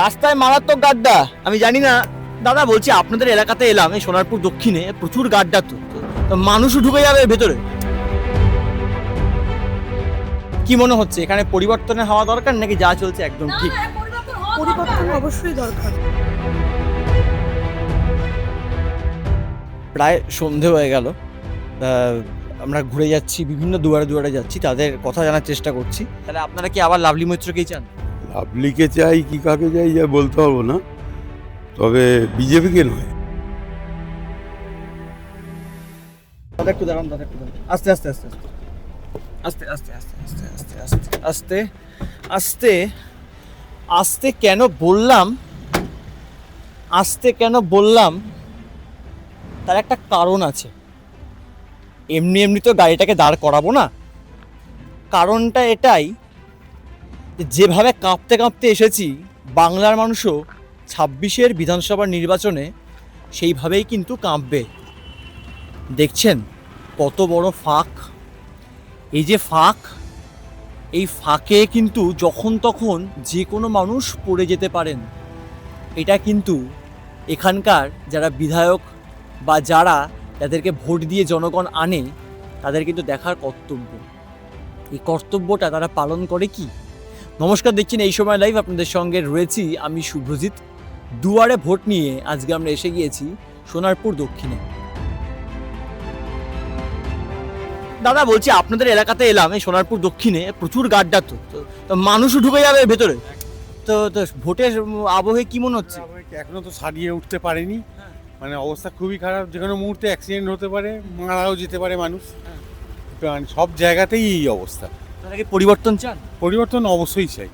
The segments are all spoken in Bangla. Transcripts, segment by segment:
রাস্তায় মারাত্মক গাড্ডা। আমি জানি না দাদা, বলছি আপনাদের এলাকাতে এলাম, এই সোনারপুর দক্ষিণে প্রচুর গাড্ডা, তো মানুষও ঢুকে যাবে ভেতরে। কি মনে হচ্ছে এখানে পরিবর্তনের হওয়া দরকার নাকি যা চলছে একদম ঠিক? পরিবর্তন অবশ্যই দরকার। প্রায় সন্ধে হয়ে গেল, আমরা ঘুরে যাচ্ছি, বিভিন্ন দুয়ারে দুয়ারে যাচ্ছি, তাদের কথা জানার চেষ্টা করছি। তাহলে আপনারা কি আবার লাভলি মৈত্রকেই চান? লাভলিকে চাই কি কাকে চাই যা বলতে পারবো না, তবে বিজেপিকে নয়। দাদা একটু দাঁড়ান, দাদা একটু দাঁড়ান। আস্তে আস্তে আস্তে আস্তে আস্তে আস্তে আস্তে আস্তে আস্তে আস্তে আস্তে আস্তে কেন বললাম, আস্তে কেন বললাম তার একটা কারণ আছে। এমনি এমনি তো গাড়িটাকে দাঁড় করাবো না। কারণটা এটাই, যেভাবে কাঁপতে কাঁপতে এসেছি, বাংলার মানুষও 26-এর বিধানসভা নির্বাচনে সেইভাবেই কিন্তু কাঁপবে। দেখছেন কত বড় ফাঁক, এই যে ফাঁক, এই ফাঁকে কিন্তু যখন তখন যে কোনো মানুষ পড়ে যেতে পারেন। এটা কিন্তু এখানকার যারা বিধায়ক বা যাদেরকে ভোট দিয়ে জনগণ আনে, তাদের কিন্তু দেখার কর্তব্য। এই কর্তব্যটা তারা পালন করে কি? নমস্কার, দেখছেন এই সময় লাইভ, আপনাদের সঙ্গে রয়েছি আমি শুভ্রজিৎ। দুয়ারে ভোট নিয়ে আজকে আমরা এসে গিয়েছি সোনারপুর দক্ষিণে। দাদা, বলছি আপনাদের এলাকাতে এলাম, এই সোনারপুর দক্ষিণে প্রচুর গাড্ডা, তো মানুষও ঢুকে যাবে ভেতরে। তো ভোটের আবহে কি মনে হচ্ছে? এখনো তো সারিয়ে উঠতে পারেনি, মানে অবস্থা খুবই খারাপ। যে কোনো মুহূর্তে অ্যাক্সিডেন্ট হতে পারে, মারাও যেতে পারে মানুষ। সব জায়গাতেই এই অবস্থা। আপনারা কি পরিবর্তন চান? পরিবর্তন অবশ্যই চাই,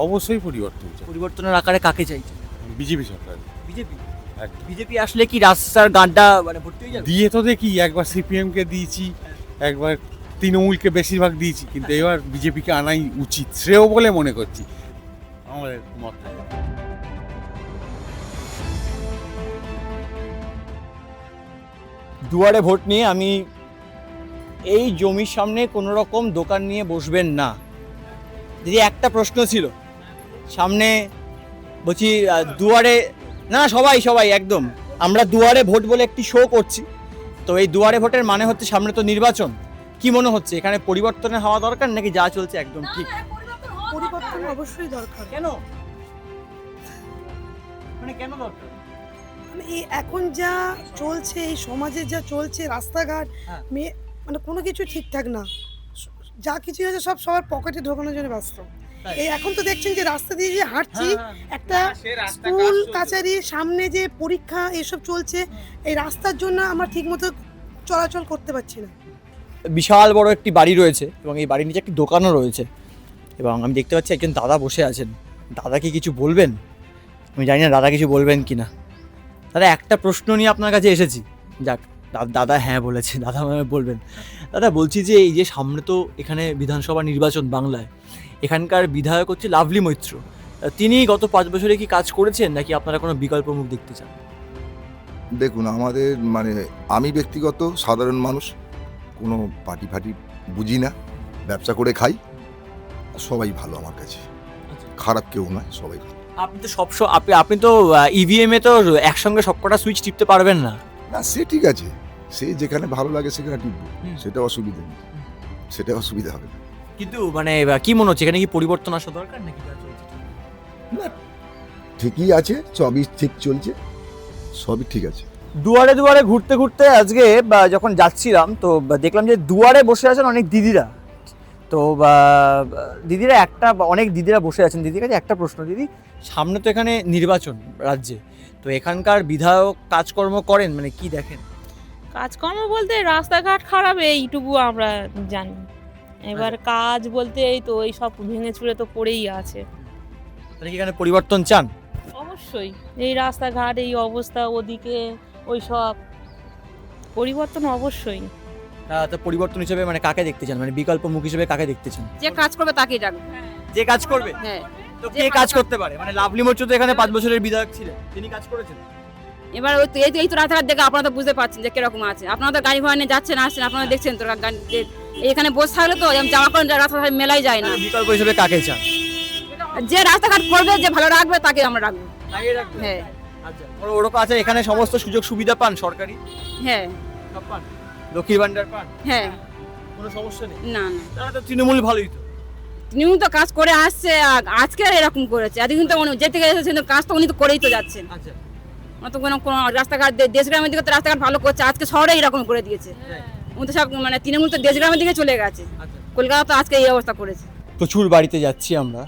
অবশ্যই পরিবর্তন চাই। পরিবর্তনের আকারে কাকে চাইছেন? বিজেপি সরকার। বিজেপি? একদম। বিজেপি আসলে কি রাস্তার গাড্ডা মানে ভর্তি হয়ে যাবে? দিয়ে তো দেখি, একবার সিপিএমকে দিয়েছি, একবার তৃণমূলকে বেশিরভাগ দিয়েছি, কিন্তু এবার বিজেপিকে আনাই উচিত, শ্রেয় বলে মনে করছি আমাদের মত। দুয়ারে ভোট নিয়ে আমি এই জমির সামনে কোনো রকম দোকান নিয়ে বসবেন না। দিদি, একটা প্রশ্ন ছিল সামনে, বলছি দুয়ারে না, সবাই একদম, আমরা দুয়ারে ভোট বলে একটি শো করছি, তো এই দুয়ারে ভোটের মানে হচ্ছে সামনে তো নির্বাচন। কি মনে হচ্ছে এখানে পরিবর্তনের হওয়া দরকার নাকি যা চলছে একদম ঠিক? পরিবর্তন অবশ্যই দরকার। কেন, মানে কেন দরকার? মানে এই এখন যা চলছে, এই সমাজে যা চলছে, রাস্তাঘাট, হ্যাঁ। মানে কোনো কিছু ঠিকঠাক না। যা কিছু আছে সব সবার পকেটে ঢোকানোর জন্য ব্যস্ত। তাই। এই এখন তো দেখছেন যে রাস্তা দিয়ে যে হাঁটছি, হ্যাঁ। একটা স্কুল কাছারি সামনে যে পরীক্ষা এসব চলছে, এই রাস্তার জন্য আমরা ঠিকমতো চলাচল করতে পারছি না। বিশাল বড় একটি বাড়ি রয়েছে এবং এই বাড়ির নিচে একটি দোকানও রয়েছে, এবং আমি দেখতে পাচ্ছি একজন দাদা বসে আছেন। দাদা কি কিছু বলবেন? আমি জানি না দাদা কিছু বলবেন কি না। দাদা, একটা প্রশ্ন নিয়ে আপনার কাছে এসেছি। যাক, দাদা হ্যাঁ বলেছে, দাদা মানে বলবেন। দাদা, বলছি যে এই যে সামনে তো এখানে বিধানসভা নির্বাচন বাংলায়, এখানকার বিধায়ক হচ্ছে লাভলি মৈত্র। তিনি গত 5 বছরে কি কাজ করেছেন নাকি আপনারা কোনো বিকল্প মুখ দেখতে চান? দেখুন, আমাদের মানে আমি ব্যক্তিগত সাধারণ মানুষ, কোনো পার্টি ফাটি বুঝি না, ব্যবসা করে খাই, সবাই ভালো আমার কাছে, খারাপ কেউ নয়, সবাই ভালো। আপনি তো আপনি তো ইভিএমে তো একসঙ্গে সবকটা সুইচ টিপতে পারবেন না। না, সে ঠিক আছে, সে যেখানে ভালো লাগে সেখানে টিপবো, সেটা অসুবিধা নেই, সেটা অসুবিধা হবে না। কিন্তু মানে কি মনে হচ্ছে এখানে কি পরিবর্তন আসা দরকার নাকি যা চলছে? না, ঠিকই আছে, সবই ঠিক চলছে, সবই ঠিক আছে। দুয়ারে দুয়ারে ঘুরতে ঘুরতে আজকে যখন যাচ্ছিলাম, তো দেখলাম যে দুয়ারে বসে আছেন অনেক দিদিরা। তো দিদিরা অনেক দিদিরা বসে আছেন। দিদির কাছে একটা প্রশ্ন, দিদি, সামনে তো এখানে নির্বাচন রাজ্যে, তো এখানকার বিধায়ক কাজকর্ম করেন, মানে কি দেখেন? কাজকর্ম বলতে রাস্তাঘাট খারাপ, এইটুকু আমরা জানি। এবার কাজ বলতে এই তো এই সব ভেঙে চুরে তো পড়েই আছে। তাহলে কি এখানে পরিবর্তন চান? অবশ্যই, এই রাস্তাঘাট, এই অবস্থা, ওদিকে ওই সব পরিবর্তন অবশ্যই। তো পরিবর্তন হিসেবে মানে কাকে দেখতে চান, মানে বিকল্প মুখ হিসেবে কাকে দেখতে চান? যে কাজ করবে তাকেই ডাকবে। যে কাজ করবে? হ্যাঁ, তো কে কাজ করতে পারে? মানে লাভলি মৈত্র তো এখানে 5 বছরের বিধায়ক ছিলেন, তিনি কাজ করেছেন। এবার ওই তো এই তো রাস্তাঘাট দেখে আপনারা তো বুঝতে পারছেন যে কিরকম আছে। আপনারা তো গাড়ি ভাড়া নিয়ে যাচ্ছেন আসছেন, আপনারা দেখছেন তো এখানে বসে থাকলে তো জামা কাপড় রাস্তা মেলাই যায় না। বিকল্প হিসেবে কাকে চান? এটা যে রাস্তাঘাট করবে, যে ভালো রাখবে তাকে আমরা রাখবো। লাগিয়ে রাখবেন? হ্যাঁ আচ্ছা, ওরকম আছে এখানে সমস্ত সুযোগ সুবিধা পান সরকারি? হ্যাঁ সব পান? লক্ষ্মীর ভান্ডার পান? হ্যাঁ। কোনো সমস্যা নেই? না না, তারা তো তৃণমূল ভালোই তো। উনি তো কাজ করে আসছে, আজকে আর এরকম করেছে, এতদিন তো উনি যেতে গেছে কাজ তো উনি তো করেই তো যাচ্ছেন। আচ্ছা, ওনার তো কোনো রাস্তাঘাট দেশ গ্রামের দিকে তো রাস্তাঘাট ভালো করছে, আজকে শহরে এরকম করে দিয়েছে। উনি তো সব মানে তৃণমূল তো দেশ গ্রামের দিকে চলে গেছে, আচ্ছা। কলকাতা তো আজকে এই অবস্থা করেছে। প্রচুর বাড়িতে যাচ্ছি আমরা,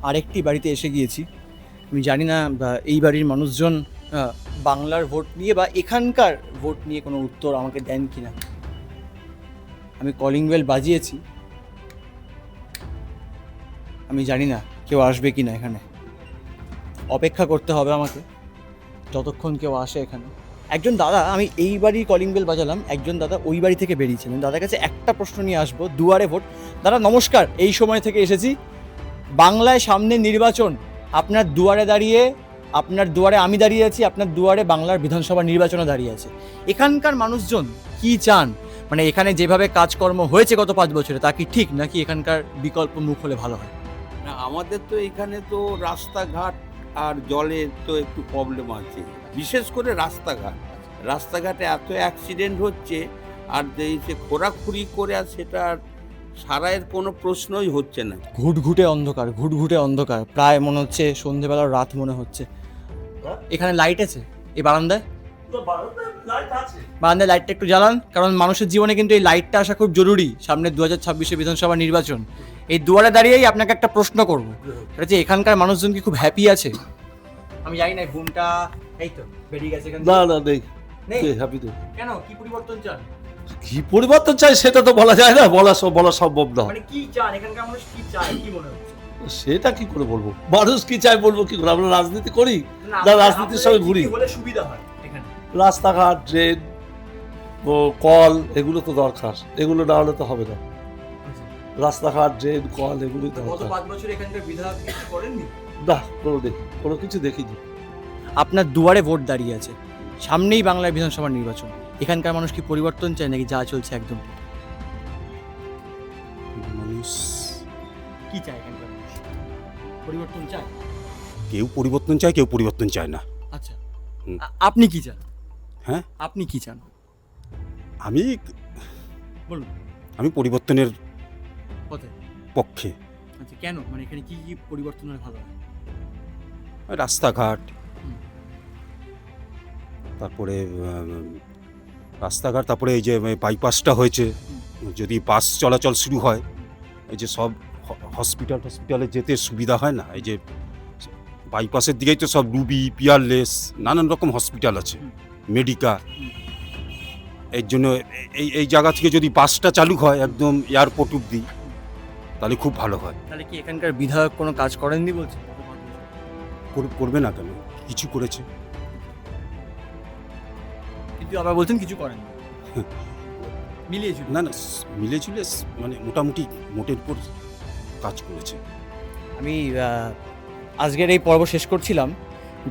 আরেকটি বাড়িতে এসে গিয়েছি। আমি জানি না এই বাড়ির মানুষজন বাংলার ভোট নিয়ে বা এখানকার ভোট নিয়ে কোনো উত্তর আমাকে দেন কিনা। আমি কলিং বেল বাজিয়েছি, আমি জানি না কেউ আসবে কিনা এখানে। অপেক্ষা করতে হবে আমাকে যতক্ষণ কেউ আসে এখানে। একজন দাদা, আমি এই বাড়ির কলিং বেল বাজালাম, একজন দাদা ওই বাড়ি থেকে বেরিয়েছিলেন। দাদার কাছে একটা প্রশ্ন নিয়ে আসবো, দুয়ারে ভোট। দাদা নমস্কার, এই সময় থেকে এসেছি। বাংলায় সামনে নির্বাচন, আপনার দুয়ারে দাঁড়িয়ে, আপনার দুয়ারে আমি দাঁড়িয়ে আছি, আপনার দুয়ারে বাংলার বিধানসভা নির্বাচনও দাঁড়িয়ে আছে। এখানকার মানুষজন কি চান? মানে এখানে যেভাবে কাজকর্ম হয়েছে গত 5 বছরে তা কি ঠিক, নাকি এখানকার বিকল্প মুখ হলে ভালো হয়? না, আমাদের তো এখানে তো রাস্তাঘাট আর জলের তো একটু প্রবলেম আছে, বিশেষ করে রাস্তাঘাটে এত অ্যাক্সিডেন্ট হচ্ছে, আর এই যে খোরাখুরি করে আর সেটা আর সারাইয়ের কোনো প্রশ্নই হচ্ছে না। ঘুটঘুটে অন্ধকার, ঘুটঘুটে অন্ধকার, প্রায় মনে হচ্ছে সন্ধেবেলার রাত মনে হচ্ছে। এখানে লাইট আছে এই বারান্দায়? বারান্দায় লাইটটা একটু জ্বালান, কারণ মানুষের জীবনে কিন্তু এই লাইটটা আসা খুব জরুরি। সামনে 2026 বিধানসভা নির্বাচন। এই দুয়ারে দাঁড়িয়েই আপনাকে একটা প্রশ্ন করবো, সেটা হচ্ছে এখানকার মানুষজন কি খুব হ্যাপি আছে? আমি জানি না, ঘুমটা এই তো বেরিয়ে গেছে এখান থেকে। না না নেই, নেই? হ্যাপি তো। কেন, কি পরিবর্তন চান? কি পরিবর্তন চাই সেটা তো বলা যায় না, বলা সম্ভব না। মানে কি চান, এখানকার মানুষ কি চায়, কি মনে হচ্ছে? সেটা কি করে বলবো, মানুষ কি চাই বলবো কি করে? আমরা রাজনীতি করি না, আপনার- রাজনীতির সঙ্গে আপনাদের ঘুরি। কি হলে সুবিধা হয় এখানে? রাস্তাঘাট, ড্রেন, ও কল, এগুলো তো দরকার, এগুলো না হলে তো হবে না। রাস্তাঘাট, ড্রেন, কল এগুলোই গত দরকার। 5 বছর এখানকার বিধায়ক কিছু করেননি? না, কোনো কিছু দেখিনি। আপনার দুয়ারে ভোট দাঁড়িয়ে আছে, সামনেই বাংলার বিধানসভা নির্বাচন। এখানকার মানুষ কি পরিবর্তন চায়, নাকি যা চলছে একদম? মানুষ কি চায় এখানকার মানুষ? পরিবর্তন চায়? কেউ পরিবর্তন চায়, কেউ পরিবর্তন চায় না। আচ্ছা, হুম। আপনি কি চান? হ্যাঁ, আপনি কি চান আমি বলুন। আমি পরিবর্তনের পথে? পক্ষে। আচ্ছা, কেন, মানে এখানে কি কি পরিবর্তন হলে ভালো হয়? রাস্তাঘাট, হুম। তারপরে রাস্তাঘাট, তারপরে এই যে বাইপাসটা হয়েছে, যদি বাস চলাচল শুরু হয়, এই যে সব হসপিটালে যেতে সুবিধা হয় না। এই যে বাইপাসের দিকেই তো সব রুবি, পিয়ারলেস, নানান রকম হসপিটাল আছে, মেডিকা। এর জন্য এই জায়গা থেকে যদি বাসটা চালু হয় একদম এয়ারপোর্ট অব্দি, তাহলে খুব ভালো হয়। তাহলে কি এখানকার বিধায়ক কোনো কাজ করেননি বলছে? করবে না কেন, কিছু করেছে। কিন্তু আবার বলছেন কিছু করেন মিলিয়ে ছিল। না না, মিলেছিল, মানে মোটামুটি মোটের উপর কাজ করেছে। আমি আজকের এই পর্ব শেষ করছিলাম।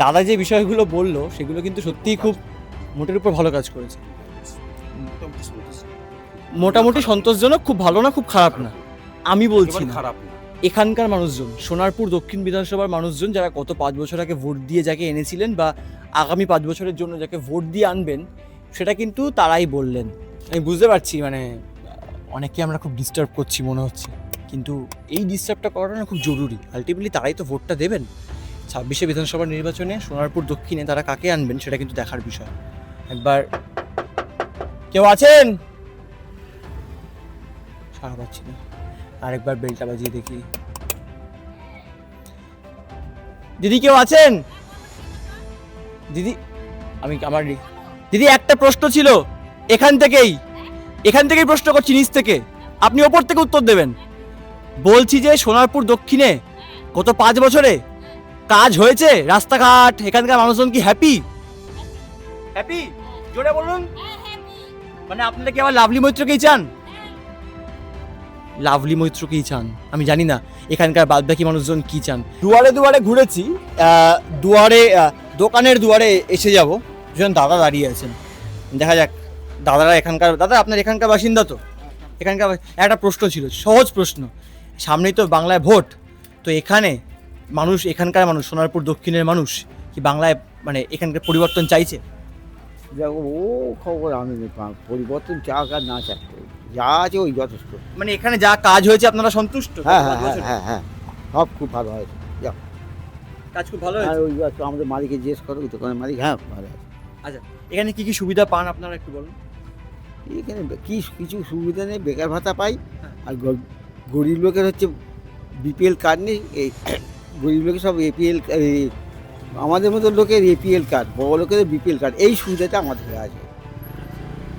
দাদা যে বিষয়গুলো বললো সেগুলো কিন্তু সত্যিই খুব মোটের উপর ভালো কাজ করেছে। মোটামুটি সন্তোষজনক, খুব ভালো না, খুব খারাপ না আমি বলছি না। খারাপ না। এখানকার মানুষজন, সোনারপুর দক্ষিণ বিধানসভার মানুষজন, যারা গত 5 বছর আগে ভোট দিয়ে যাকে এনেছিলেন বা আগামী 5 বছরের জন্য যাকে ভোট দিয়ে আনবেন, সেটা কিন্তু তারাই বললেন। আমি বুঝতে পারছি, মানে অনেকে আমরা খুব ডিস্টার্ব করছি মনে হচ্ছে, কিন্তু এই ডিস্টার্বটা করাটা না খুব জরুরি। আলটিমেটলি তারাই তো ভোটটা দেবেন। 26 বিধানসভা নির্বাচনে সোনারপুর দক্ষিণে তারা কাকে আনবেন সেটা কিন্তু দেখার বিষয়। একবার কেউ আছেন? সাড়া পাচ্ছি না, আরেকবার বেলটা বাজিয়ে দেখি। দিদি কেউ আছেন? দিদি, দিদি একটা প্রশ্ন ছিল, এখান থেকেই প্রশ্ন করছি, নিচ থেকে, আপনি ওপর থেকে উত্তর দেবেন। বলছি যে সোনারপুর দক্ষিণে গত 5 বছরে কাজ হয়েছে, রাস্তাঘাট, এখানকার মানুষজন কি হ্যাপি? জোরে বলুন। মানে আপনারা কি আবার লাভলি মৈত্রকেই চান? লাভলি মৈত্রকেই চান? আমি জানি না এখানকার বাদবাকি মানুষজন কি চান। দুয়ারে দুয়ারে ঘুরেছি, দুয়ারে দোকানের দুয়ারে এসে যাব, দুজন দাদা দাঁড়িয়ে আছেন, দেখা যাক দাদারা এখানকার। দাদা, আপনার এখানকার বাসিন্দা তো? এখানকার একটা প্রশ্ন ছিল, সহজ প্রশ্ন, সামনেই তো বাংলায় ভোট, তো এখানে মানুষ, এখানকার মানুষ, সোনারপুর দক্ষিণের মানুষ কি বাংলায় মানে এখানকার পরিবর্তন চাইছে? দেখো ও খবর আমি পরিবর্তন চাক আর না চাক যা আছে ওই যথেষ্ট। মানে এখানে যা কাজ হয়েছে আপনারা সন্তুষ্ট? হ্যাঁ হ্যাঁ হ্যাঁ হ্যাঁ হ্যাঁ সব খুব ভালো হয়েছে। কাজ খুব ভালো আর হয়েছে। ওই তো আমাদের মালিককে জিজ্ঞেস করো দোকানের মালিক, হ্যাঁ ভালো আছে। আচ্ছা, এখানে কি কি সুবিধা পান আপনারা একটু বলুন। এখানে কিছু সুবিধা নেই, বেকার ভাতা পাই। আর গরিব লোকের হচ্ছে বিপিএল কার্ড নেই, এই গরিব লোকের সব এপিএল, আমাদের মতো লোকের এপিএল কার্ড, বড় লোকেদের বিপিএল কার্ড, এই সুবিধাটা আমাদের আছে।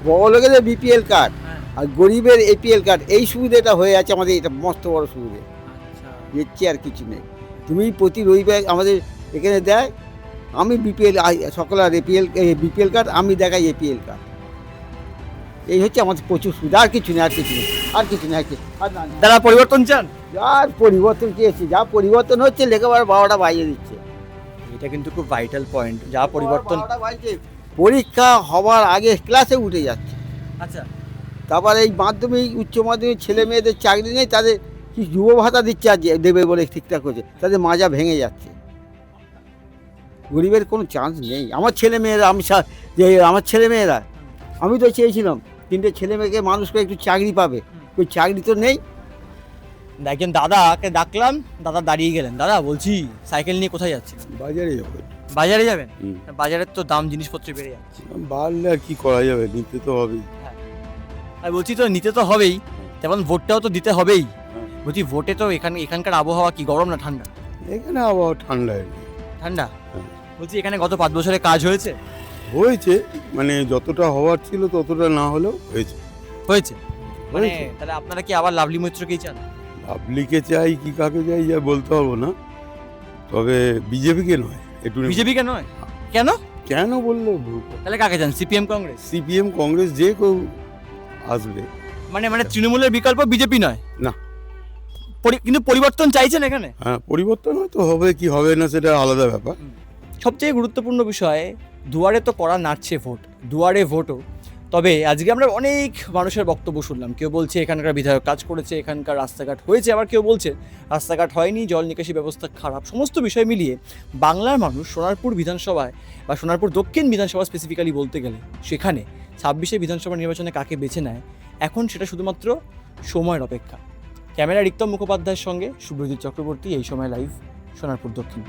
বড় লোকেদের বিপিএল কার্ড আর গরিবের এপিএল কার্ড, এই সুবিধাটা হয়ে আছে আমাদের, এটা মস্ত বড় সুবিধা। এর চেয়ে আর কিছু নেই। তুমি প্রতি রবিবার আমাদের এখানে দেয়, আমি বিপিএল সকল আর বিপিএল কার্ড আমি দেখাই এপিএল কার্ড। এই হচ্ছে আমাদের প্রচুর সুবিধা, আর কিছু নেই, আর কিছু নেই, আর কিছু নেই, আর না। দাদা পরিবর্তন চান? আর পরিবর্তন চেয়েছি, যা পরিবর্তন হচ্ছে লেখাপড়া 12টা বাজিয়ে দিচ্ছে। এটা কিন্তু খুব ভাইটাল পয়েন্ট, যা পরিবর্তন। 12টা বাজছে, পরীক্ষা হওয়ার আগে ক্লাসে উঠে যাচ্ছে। আচ্ছা, তারপর এই মাধ্যমিক উচ্চ মাধ্যমিক ছেলে মেয়েদের চাকরি নেই, তাদের কি যুব ভাতা দিচ্ছে আর দেবে বলে ঠিকঠাক হচ্ছে, তাদের মাজা ভেঙে যাচ্ছে। গরিবের কোনো চান্স নেই। আমার ছেলে মেয়েরা, আমার ছেলে মেয়েরা, আমি তো চেয়েছিলাম 3টে ছেলে মেয়েকে মানুষ করে একটু চাকরি পাবে, ওই চাকরি তো নেই। একজন দাদাকে ডাকলাম, দাদা দাঁড়িয়ে গেলেন। দাদা বলছি, সাইকেল নিয়ে কোথায় যাচ্ছেন? বাজারে যাবে। বাজারে যাবেন? বাজারের তো দাম জিনিসপত্র বেড়ে যাচ্ছে। বাড়লে আর কি করা যাবে, নিতে তো হবেই। আর বলছি তো নিতে তো হবেই, তেমন ভোটটাও তো দিতে হবেই। বলছি ভোটে তো এখানকার আবহাওয়া কি গরম না ঠান্ডা? এখানে আবহাওয়া ঠান্ডা। ঠান্ডা। বলছি এখানে গত 5 বছরে কাজ হয়েছে? হয়েছে, মানে যতটা হওয়ার ছিল ততটা না হলেও হয়েছে। হয়েছে মানে হয়েছে। তাহলে আপনারা কি আবার লাভলি মৈত্রকেই চান? পাবলিকে চাই কি কাকে চাই যা বলতে পারবো না, তবে বিজেপিকে নয়। একটু বিজেপিকে নয়? কেন? কেন বললে ভুল। তাহলে কাকে চান? সিপিএম কংগ্রেস? সিপিএম কংগ্রেস যে কেউ আসবে। মানে তৃণমূলের বিকল্প বিজেপি নয়? না। কিন্তু পরিবর্তন চাইছেন এখানে? হ্যাঁ, পরিবর্তন হয়তো হবে, কি হবে না সেটা আলাদা ব্যাপার। সবচেয়ে গুরুত্বপূর্ণ বিষয়, দুয়ারে তো কড়া নাড়ছে ভোট, দুয়ারে ভোটও। তবে আজকে আমরা অনেক মানুষের বক্তব্য শুনলাম। কেউ বলছে এখানকার বিধায়ক কাজ করেছে, এখানকার রাস্তাঘাট হয়েছে, আবার কেউ বলছে রাস্তাঘাট হয়নি, জল নিকাশি ব্যবস্থা খারাপ। সমস্ত বিষয় মিলিয়ে বাংলার মানুষ সোনারপুর বিধানসভায় বা সোনারপুর দক্ষিণ বিধানসভা স্পেসিফিক্যালি বলতে গেলে সেখানে 26শে বিধানসভা নির্বাচনে কাকে বেছে নেয় এখন সেটা শুধুমাত্র সময়ের অপেক্ষা। ক্যামেরা রিক্তম মুখোপাধ্যায়ের সঙ্গে সুব্রজিৎ চক্রবর্তী, এই সময় লাইভ, সোনারপুর দক্ষিণ।